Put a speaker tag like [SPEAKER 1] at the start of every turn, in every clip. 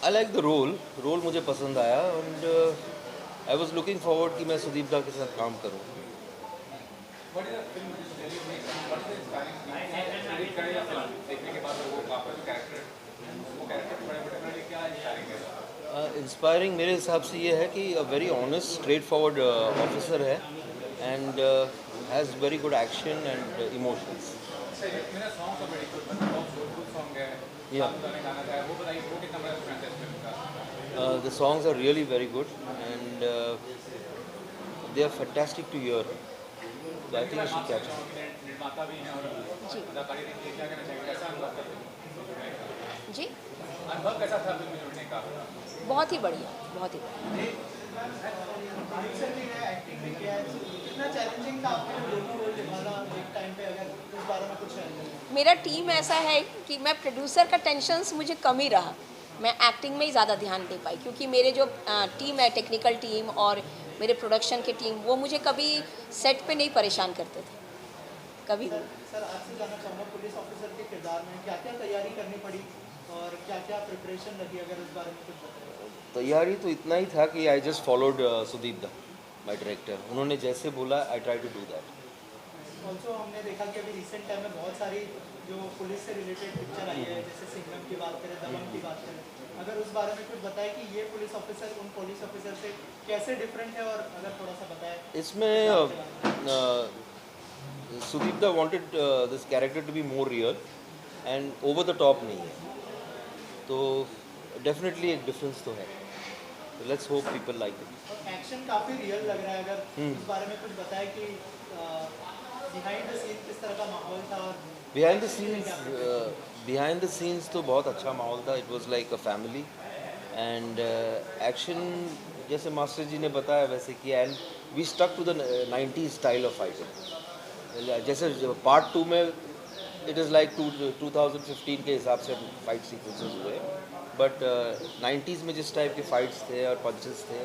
[SPEAKER 1] I like the role मुझे पसंद आया and I was looking forward कि मैं सुदीप दा के साथ काम करूँ। इंस्पायरिंग मेरे हिसाब से ये है कि a very honest straightforward officer है and has very good action and emotions.
[SPEAKER 2] मेरा सॉन्ग तो बड़ी गुड मतलब बहुत सोलफुल सॉन्ग है।
[SPEAKER 1] या
[SPEAKER 2] साथ में गाना गाया वो बताइए वो कितना बड़ा इन्फ्लुएंस है इस फिल्म का।
[SPEAKER 1] The songs are really very good and they are fantastic to hear. I
[SPEAKER 2] film के
[SPEAKER 1] थिंक यू
[SPEAKER 2] बाद
[SPEAKER 1] शुड
[SPEAKER 2] आप
[SPEAKER 1] कैच इट।
[SPEAKER 2] निर्माता भी हैं और
[SPEAKER 3] जी
[SPEAKER 2] अदाकारी देखिए क्या कहना चाहिए कैसा अनुभव था जुड़ने का?
[SPEAKER 3] जी
[SPEAKER 2] अनुभव कैसा था फिल्म में जुड़ने का?
[SPEAKER 3] बहुत ही बढ़िया, बहुत ही बढ़िया।
[SPEAKER 4] प्रोड्यूसर भी है, एक्टिंग भी किया है, तो कितना चैलेंजिंग था आपके लिए दोनों रोल निभाना एक टाइम पे, अगर उस बारे में कुछ है?
[SPEAKER 3] मेरा टीम ऐसा है कि मैं प्रोड्यूसर का टेंशन्स मुझे कम ही रहा। मैं एक्टिंग में ही ज़्यादा ध्यान दे पाई क्योंकि मेरे जो टीम है, टेक्निकल टीम और मेरे प्रोडक्शन की टीम, वो मुझे कभी सेट पे नहीं परेशान करते थे, कभी भी।
[SPEAKER 4] सर आपसे जानना चाहूँगा, पुलिस ऑफिसर के किरदार में क्या क्या तैयारी करनी पड़ी और क्या क्या प्रिपरेशन लगी, अगर इस बारे में कुछ बताएं?
[SPEAKER 1] तैयारी तो इतना ही था कि आई जस्ट फॉलोड सुदीप दा माई डायरेक्टर। उन्होंने जैसे बोला I try to do that.
[SPEAKER 4] Also हमने देखा कि अभी रिसेंट टाइम में बहुत सारी जो पुलिस से रिलेटेड पिक्चर आई है, जैसे सिंघम की बात करें, दबंग की बात करें, अगर उस बारे में कुछ बताएं कि ये पुलिस ऑफिसर उन पुलिस ऑफिसर से कैसे डिफरेंट है, और अगर थोड़ा सा बताएं
[SPEAKER 1] इसमें Sudeep da wanted this character to be more real and over the top नहीं है, तो डेफिनेटली एक डिफरेंस तो है। Let's hope people like it.
[SPEAKER 4] और एक्शन काफ़ी रियल लग रहा है, अगर उस बारे में कुछ बताएं कि बिहाइंड द सीन किस तरह का माहौल था और
[SPEAKER 1] बिहाइंड द सीन्स तो बहुत अच्छा माहौल था। It was like a family and action जैसे मास्टर जी ने बताया वैसे किया and we stuck to the 90s style of fighting. जैसे पार्ट 2 में इट इज़ लाइक 2015 के हिसाब से फाइट सीक्वेंसेस हुए, बट 90s में जिस टाइप के फाइट्स थे और पंचेस थे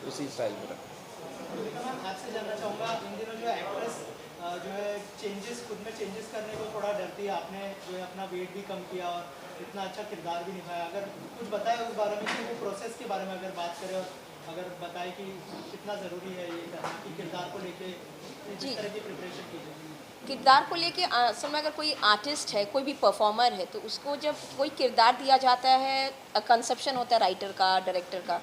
[SPEAKER 1] उसी स्टाइल में रखा।
[SPEAKER 4] मैं आपसे जानना चाहूँगा, इन दिनों जो एक्ट्रेस जो है चेंजेस, खुद में चेंजेस करने को थोड़ा डरती है, आपने जो है अपना वेट भी कम किया और इतना अच्छा किरदार भी निभाया, अगर कुछ बताएं उस बारे में कि वो प्रोसेस के बारे में अगर बात करें, और अगर बताएं कि कितना ज़रूरी है ये करना कि किरदार को लेके
[SPEAKER 3] जी,
[SPEAKER 4] जिस तरह की प्रिपरेशन की जाए।
[SPEAKER 3] किरदार को लेके असल में अगर कोई आर्टिस्ट है, कोई भी परफॉर्मर है, तो उसको जब कोई किरदार दिया जाता है, कंसेप्शन होता है राइटर का, डायरेक्टर का,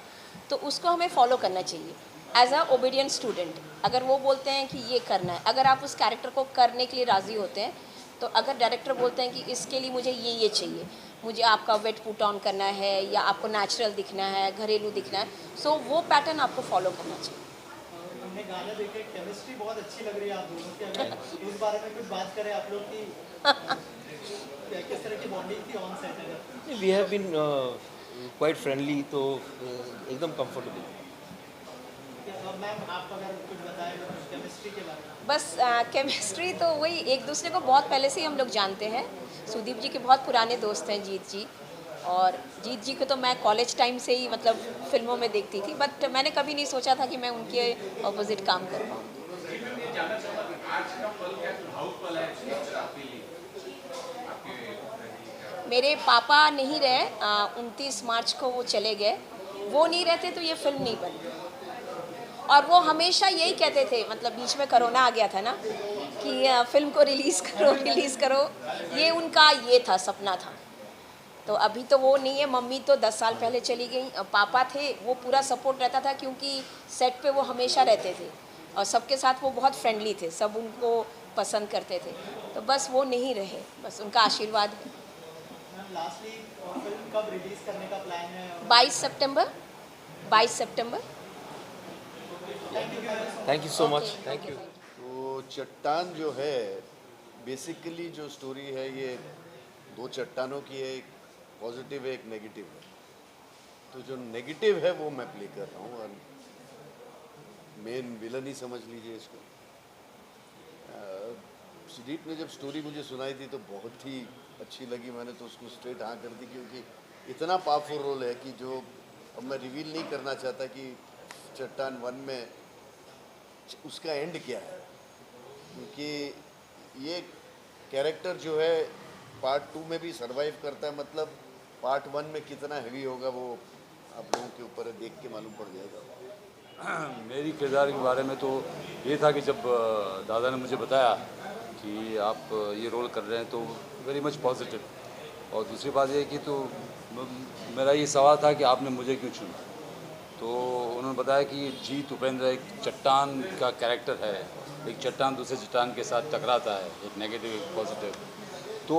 [SPEAKER 3] तो उसको हमें फॉलो करना चाहिए एज अ ओबीडियंट स्टूडेंट। अगर वो बोलते हैं कि ये करना है, अगर आप उस कैरेक्टर को करने के लिए राज़ी होते हैं, तो अगर डायरेक्टर बोलते हैं कि इसके लिए मुझे ये चाहिए, मुझे आपका वेट पुट ऑन करना है या आपको नेचुरल दिखना है, घरेलू दिखना है, सो वो पैटर्न आपको फॉलो करना चाहिए।
[SPEAKER 4] हमने गाने देखे, केमिस्ट्री बहुत अच्छी लग रही है आप दोनों की, अगर उस बारे में कुछ बात करें आप लोग की किस तरह की बॉन्डिंग थी ऑन सेट, अगर
[SPEAKER 1] we have been quite friendly, तो एकदम कंफर्टेबल।
[SPEAKER 4] मैम आप अगर कुछ बताएं केमिस्ट्री के बारे में।
[SPEAKER 3] बस केमिस्ट्री तो वही, एक दूसरे को बहुत पहले से ही हम लोग जानते हैं। सुदीप जी के बहुत पुराने दोस्त हैं जीत जी, और जीत जी को तो मैं कॉलेज टाइम से ही मतलब फिल्मों में देखती थी, बट मैंने कभी नहीं सोचा था कि मैं उनके ऑपोजिट काम कर पाऊँगी।
[SPEAKER 2] ये जानना चाहूँगा कि आज का पल क्या भावुक पल है आपके लिए?
[SPEAKER 3] मेरे पापा नहीं रहे, 29 मार्च को वो चले गए। वो नहीं रहते तो ये फिल्म नहीं बनती। और वो हमेशा यही कहते थे, मतलब बीच में कोरोना आ गया था ना, कि फिल्म को रिलीज़ करो रिलीज़ करो, ये उनका ये था, सपना था। तो अभी तो वो नहीं है, मम्मी तो 10 साल पहले चली गई। पापा थे, वो पूरा सपोर्ट रहता था क्योंकि सेट पे वो हमेशा रहते थे और सबके साथ वो बहुत फ्रेंडली थे, सब उनको पसंद करते थे। तो बस वो नहीं रहे, बस उनका आशीर्वाद है।
[SPEAKER 4] मैम लास्टली फिल्म कब रिलीज करने का प्लान है?
[SPEAKER 3] 22 सितंबर, 22 सितंबर।
[SPEAKER 1] Thank you so much.
[SPEAKER 3] Okay,
[SPEAKER 1] thank you.
[SPEAKER 5] तो चट्टान जो है, बेसिकली जो स्टोरी है ये दो चट्टानों की है, एक पॉजिटिव है एक नेगेटिव है। तो जो नेगेटिव है वो मैं प्ले कर रहा हूँ और मेन विलन ही समझ लीजिए इसको। सुदीप ने जब स्टोरी मुझे सुनाई थी तो बहुत ही अच्छी लगी, मैंने तो उसको स्ट्रेट हाँ कर दी, क्योंकि इतना पावरफुल रोल है कि जो अब मैं रिवील नहीं करना चाहता कि चट्टान 1 में उसका एंड क्या है, क्योंकि ये कैरेक्टर जो है पार्ट 2 में भी सरवाइव करता है, मतलब पार्ट 1 में कितना हैवी होगा वो आप लोगों के ऊपर है, देख के मालूम पड़ जाएगा।
[SPEAKER 6] मेरी किरदार के बारे में तो ये था कि जब दादा ने मुझे बताया कि आप ये रोल कर रहे हैं तो वेरी मच पॉजिटिव, और दूसरी बात ये कि तो मेरा ये सवाल था कि आपने मुझे क्यों चुना। तो उन्होंने बताया कि जीत उपेंद्र एक चट्टान का कैरेक्टर है, एक चट्टान दूसरे चट्टान के साथ टकराता है, एक नेगेटिव एक पॉजिटिव। तो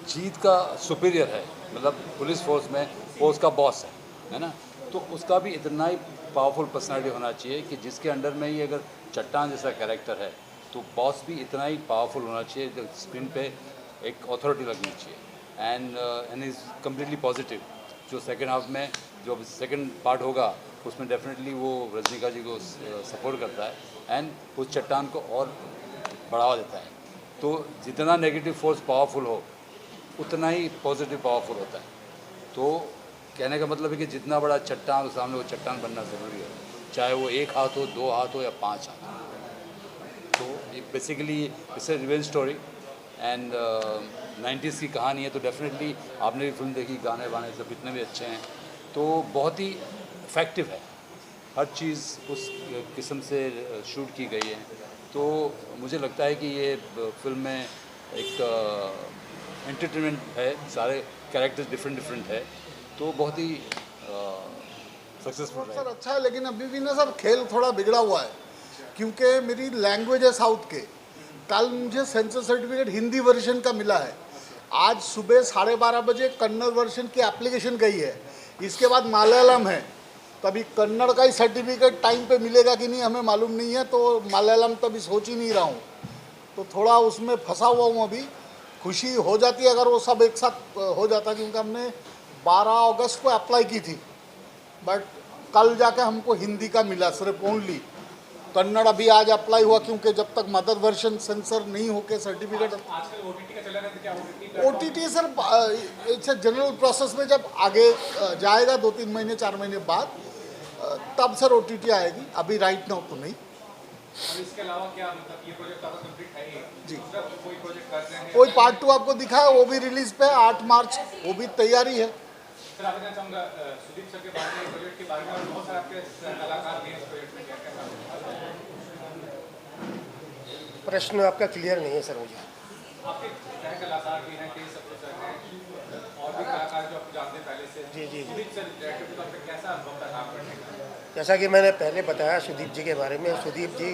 [SPEAKER 6] जीत का सुपीरियर है, मतलब पुलिस फोर्स में वो उसका बॉस है ना, तो उसका भी इतना ही पावरफुल पर्सनालिटी होना चाहिए कि जिसके अंडर में ही अगर चट्टान जैसा कैरेक्टर है तो बॉस भी इतना ही पावरफुल होना चाहिए, स्क्रीन पे एक अथॉरिटी लगनी चाहिए। And is completely positive. जो सेकेंड हाफ में जो सेकेंड पार्ट होगा उसमें डेफिनेटली वो रजनीकांत जी को सपोर्ट करता है एंड उस चट्टान को और बढ़ावा देता है। तो जितना नेगेटिव फोर्स पावरफुल हो उतना ही पॉजिटिव पावरफुल होता है। तो कहने का मतलब है कि जितना बड़ा चट्टान हो सामने वो चट्टान बनना ज़रूरी है, चाहे वो 1 हाथ हो, 2 हाथ हो या 5 हाथ हो। तो ये basically it's a revenge story and 90s की कहानी है। तो डेफिनेटली आपने भी फिल्म देखी, गाने वाने सब इतने भी अच्छे हैं, तो बहुत ही इफ़ेक्टिव है, हर चीज़ उस किस्म से शूट की गई है। तो मुझे लगता है कि ये फिल्म में एक एंटरटेनमेंट है, सारे कैरेक्टर्स डिफरेंट है, तो बहुत ही सक्सेसफुल
[SPEAKER 7] सर अच्छा है, लेकिन अभी भी ना सर खेल थोड़ा बिगड़ा हुआ है, क्योंकि मेरी लैंग्वेज है साउथ के। कल मुझे सेंसर सर्टिफिकेट हिंदी वर्जन का मिला है, आज सुबह 12:30 बजे कन्नड़ वर्जन की एप्लीकेशन गई है, इसके बाद मलयालम है। तो अभी कन्नड़ का ही सर्टिफिकेट टाइम पे मिलेगा कि नहीं हमें मालूम नहीं है, तो मलयालम तो अभी सोच ही नहीं रहा हूँ, तो थोड़ा उसमें फंसा हुआ हूँ अभी। खुशी हो जाती है अगर वो सब एक साथ हो जाता, क्योंकि हमने 12 अगस्त को अप्लाई की थी, बट कल जाके हमको हिंदी का मिला सिर्फ ओनली। कन्नड़ अभी आज अप्लाई हुआ, क्योंकि जब तक मदर वर्जन सेंसर नहीं होके certificate OTT sir it's general process में जब आगे जाएगा 2-3 महीने 4 महीने बाद तब सर OTT आएगी, अभी राइट नाउ तो नहीं।
[SPEAKER 2] और इसके अलावा क्या मतलब ये प्रोजेक्ट आपका कंप्लीट है ही
[SPEAKER 7] जी।
[SPEAKER 2] दूसरा कोई प्रोजेक्ट कर रहे हैं?
[SPEAKER 7] कोई पार्ट 2 आपको दिखा है, वो भी रिलीज पे 8 मार्च, वो भी तैयारी है।
[SPEAKER 2] सर आप कहना चाहूँगा सुदीप सर के बारे में, प्रोजेक्ट के बारे में, और बहुत सारे आपके कलाकार भी हैं इस प्रोजेक्ट में, क्या
[SPEAKER 8] प्रश्न आपका क्लियर नहीं है सर मुझे।
[SPEAKER 2] आपके क्या कलाकार भी हैं, कई सब सर हैं और भी कलाकार जो आप जानते हैं पहले से?
[SPEAKER 8] जी, जी, जी।
[SPEAKER 2] सुदीप सर डायरेक्टर के तौर पर कैसा अनुभव था काम करने का?
[SPEAKER 8] जैसा कि मैंने पहले बताया सुदीप जी के बारे में, सुदीप जी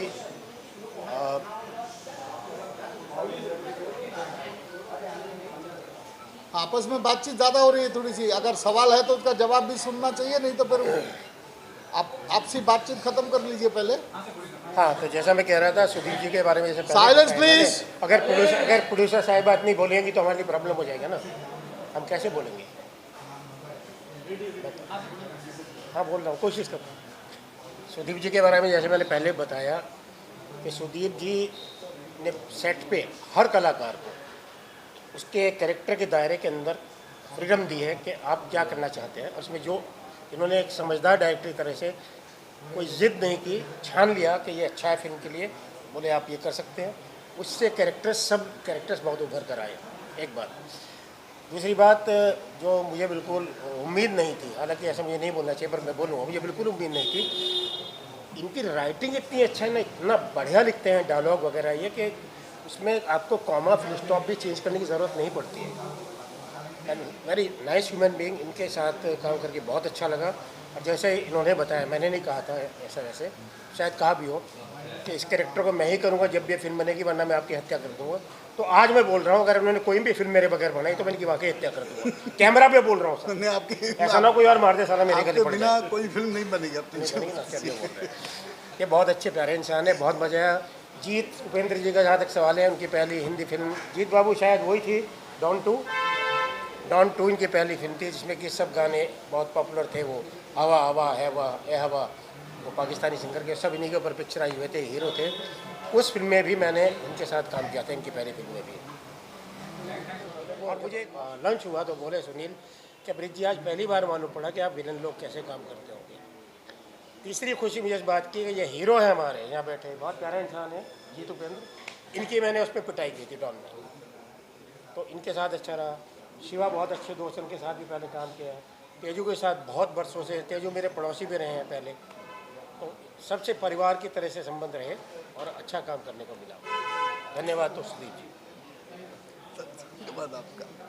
[SPEAKER 7] आपस में बातचीत ज़्यादा हो रही है थोड़ी सी, अगर सवाल है तो उसका जवाब भी सुनना चाहिए, नहीं तो फिर आप आपसी बातचीत खत्म कर लीजिए पहले।
[SPEAKER 8] हाँ, तो जैसा मैं कह रहा था सुदीप जी के बारे में, जैसे
[SPEAKER 7] साइलेंस प्लीज।
[SPEAKER 8] अगर प्रोड्यूसर साहब बात नहीं बोलेंगी तो हमारे लिए प्रॉब्लम हो जाएगा ना, हम कैसे बोलेंगे। हाँ बोल रहा हूँ, कोशिश कर रहा हूँ। सुदीप जी के बारे में जैसे मैंने पहले बताया कि सुदीप जी ने सेट पे हर कलाकार को उसके कैरेक्टर के दायरे के अंदर फ्रीडम दी है कि आप क्या करना चाहते हैं। उसमें जो इन्होंने एक समझदार डायरेक्टर की तरह से कोई ज़िद नहीं की, छान लिया कि ये अच्छा है फिल्म के लिए, बोले आप ये कर सकते हैं। उससे सब कैरेक्टर्स बहुत उभर कर आए, एक बात। दूसरी बात जो मुझे बिल्कुल उम्मीद नहीं थी, हालांकि ऐसा मुझे नहीं बोलना चाहिए पर मैं बोलूँगा, मुझे बिल्कुल उम्मीद नहीं थी। इनकी राइटिंग इतनी अच्छा है ना, इतना बढ़िया लिखते हैं डायलॉग वगैरह, ये कि उसमें आपको कॉमा फुल स्टॉप भी चेंज करने की ज़रूरत नहीं पड़ती है। And very nice human being, इनके साथ काम करके बहुत अच्छा लगा। और जैसे इन्होंने बताया, मैंने नहीं कहा था ऐसा, वैसे शायद कहा भी हो कि इस कैरेक्टर को मैं ही करूँगा जब भी फिल्म बनेगी, वरना मैं आपकी हत्या कर दूँगा। तो आज मैं बोल रहा हूँ अगर उन्होंने कोई भी फिल्म मेरे बगैर बनाई तो मैं इनकी वाकई हत्या कर दूँगा, कैमरा पे बोल रहा हूँ सर।
[SPEAKER 7] आपकी
[SPEAKER 8] ऐसा ना कोई और मार दे साला मेरे गले पड़
[SPEAKER 7] बिना
[SPEAKER 8] जाए।
[SPEAKER 7] कोई फिल्म नहीं बनेगी अब
[SPEAKER 8] ये बहुत अच्छे प्यारे इंसान है, बहुत मज़ा आया। जीत उपेंद्र जी का जहाँ तक सवाल है, उनकी पहली हिंदी फिल्म, जीत बाबू शायद वही थी, डॉन टू इनकी पहली फिल्म थी, जिसमें कि सब गाने बहुत पॉपुलर थे। वो हवा हवा है वाह ए हवा, वो पाकिस्तानी सिंगर के, सब इन्हीं के ऊपर पिक्चर आई हुए थे, हीरो थे। उस फिल्म में भी मैंने इनके साथ काम किया था, इनकी पहली फिल्म में भी। और मुझे लंच हुआ तो बोले सुनील कि ब्रिज जी आज पहली बार मालूम पड़ा कि आप विलन लोग कैसे काम करते होंगे। तीसरी खुशी मुझे इस बात की कि ये हीरो है हमारे यहाँ बैठे, बहुत प्यारा इंसान है जीत उपेंद्र, इनकी मैंने उस पर पिटाई की थी डॉन में, तो इनके साथ अच्छा रहा। शिवा बहुत अच्छे दोस्त हैं, उनके साथ भी पहले काम किया है। तेजू के साथ बहुत बरसों से, तेजू मेरे पड़ोसी भी रहे हैं पहले, तो सबसे परिवार की तरह से संबंध रहे और अच्छा काम करने को मिला। धन्यवाद तो सुदीप जी।
[SPEAKER 7] धन्यवाद आपका।